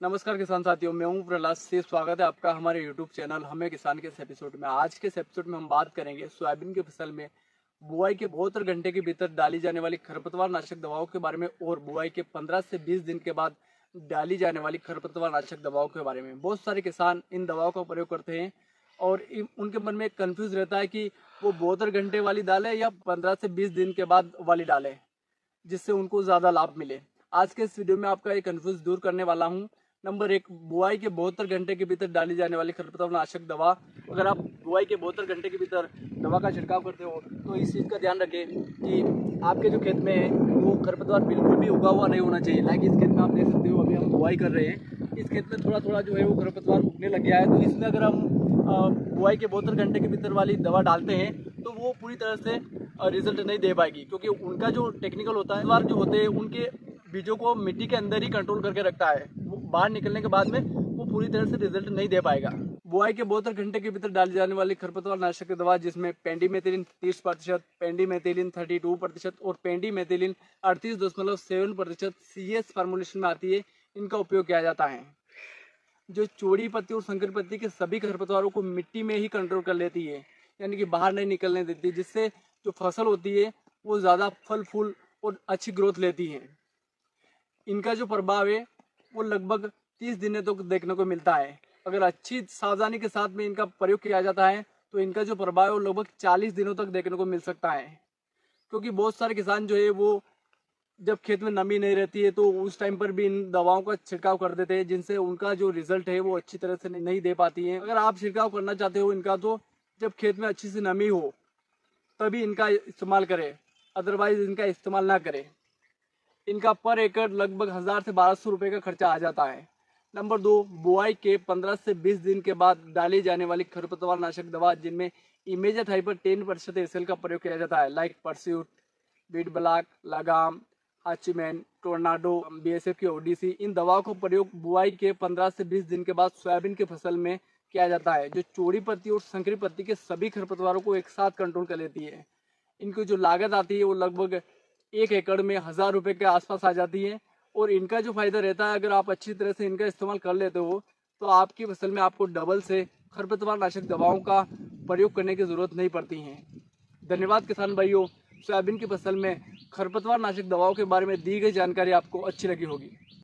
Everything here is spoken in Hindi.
नमस्कार किसान साथियों, मैं हूं प्रहलाद से। स्वागत है आपका हमारे यूट्यूब चैनल हमें किसान के इस एपिसोड में। आज के इस एपिसोड में हम बात करेंगे सोयाबीन की फसल में बुआई के 72 घंटे के भीतर डाली जाने वाली खरपतवार नाशक दवाओं के बारे में और बुआई के 15 से 20 दिन के बाद डाली जाने वाली खरपतवार नाशक दवाओं के बारे में। बहुत सारे किसान इन दवाओं का प्रयोग करते हैं और उनके मन में कंफ्यूज रहता है कि वो 72 घंटे वाली डालें या 15 से 20 दिन के बाद वाली डालें, जिससे उनको ज़्यादा लाभ मिले। आज के इस वीडियो में आपका ये कंफ्यूज दूर करने वाला हूँ। नंबर 1, बुआई के 72 घंटे के भीतर डाली जाने वाली खरपतवार नाशक दवा। अगर आप बुआई के 72 घंटे के भीतर दवा का छिड़काव करते हो तो इस चीज़ का ध्यान रखें कि आपके जो खेत में है वो खरपतवार बिल्कुल भी उगा हुआ नहीं होना चाहिए। लाइक इस खेत में आप देख सकते हो, अभी हम बुआई कर रहे हैं, इस खेत में थोड़ा थोड़ा जो है वो खरपतवार उगने लग गया है। तो इसमें अगर हम बुआई के 72 घंटे के भीतर वाली दवा डालते हैं तो वो पूरी तरह से रिजल्ट नहीं दे पाएगी, क्योंकि उनका जो टेक्निकल होता है, जो होते हैं उनके बीजों को मिट्टी के अंदर ही कंट्रोल करके रखता है। वो बाहर निकलने के बाद में वो पूरी तरह से रिजल्ट नहीं दे पाएगा। बुआई के 72 घंटे के भीतर डाली जाने वाली खरपतवार नाशक दवा, जिसमें पेंडीमेथिलिन 30%, पेंडीमेथिलिन 32% और पेंडीमेथिलिन 38.7% CS फार्मूलेशन में आती है, इनका उपयोग किया जाता है। जो चौड़ी पत्ती और संकर पत्ती के सभी खरपतवारों को मिट्टी में ही कंट्रोल कर लेती है, यानी कि बाहर नहीं निकलने देती, जिससे जो फसल होती है वो ज़्यादा फल फूल और अच्छी ग्रोथ लेती है। इनका जो प्रभाव है वो लगभग 30 दिनों तक देखने को मिलता है। अगर अच्छी सावधानी के साथ में इनका प्रयोग किया जाता है तो इनका जो प्रभाव है वो लगभग 40 दिनों तक देखने को मिल सकता है। क्योंकि बहुत सारे किसान जो है वो जब खेत में नमी नहीं रहती है तो उस टाइम पर भी इन दवाओं का छिड़काव कर देते हैं, जिनसे उनका जो रिजल्ट है वो अच्छी तरह से नहीं दे पाती है। अगर आप छिड़काव करना चाहते हो इनका, तो जब खेत में अच्छी सी नमी हो तभी इनका इस्तेमाल करें, अदरवाइज इनका इस्तेमाल ना करें। इनका पर एकड़ लगभग 1000 से 1200 रुपये का खर्चा आ जाता है। नंबर 2, बुआई के 15 से 20 दिन के बाद डाली जाने वाली खरपतवार नाशक दवा, जिनमें इमेजेट हाइपर 10% एसएल का प्रयोग किया जाता है, लाइक परस्यूट, बीट ब्लॉक, लगाम, हाचीमैन, टोर्नाडो, BSF की ओडीसी। इन दवाओं का प्रयोग बुआई के 15 से 20 दिन के बाद सोयाबीन की फसल में किया जाता है, जो चौड़ी पत्ती और संकरी पत्ती के सभी खरपतवारों को एक साथ कंट्रोल कर लेती है। इनकी जो लागत आती है वो लगभग 1 एकड़ में 1000 रुपये के आसपास आ जाती है। और इनका जो फायदा रहता है, अगर आप अच्छी तरह से इनका इस्तेमाल कर लेते हो तो आपकी फसल में आपको डबल से खरपतवार नाशक दवाओं का प्रयोग करने की ज़रूरत नहीं पड़ती है। धन्यवाद किसान भाइयों। सोयाबीन की फसल में खरपतवार नाशक दवाओं के बारे में दी गई जानकारी आपको अच्छी लगी होगी।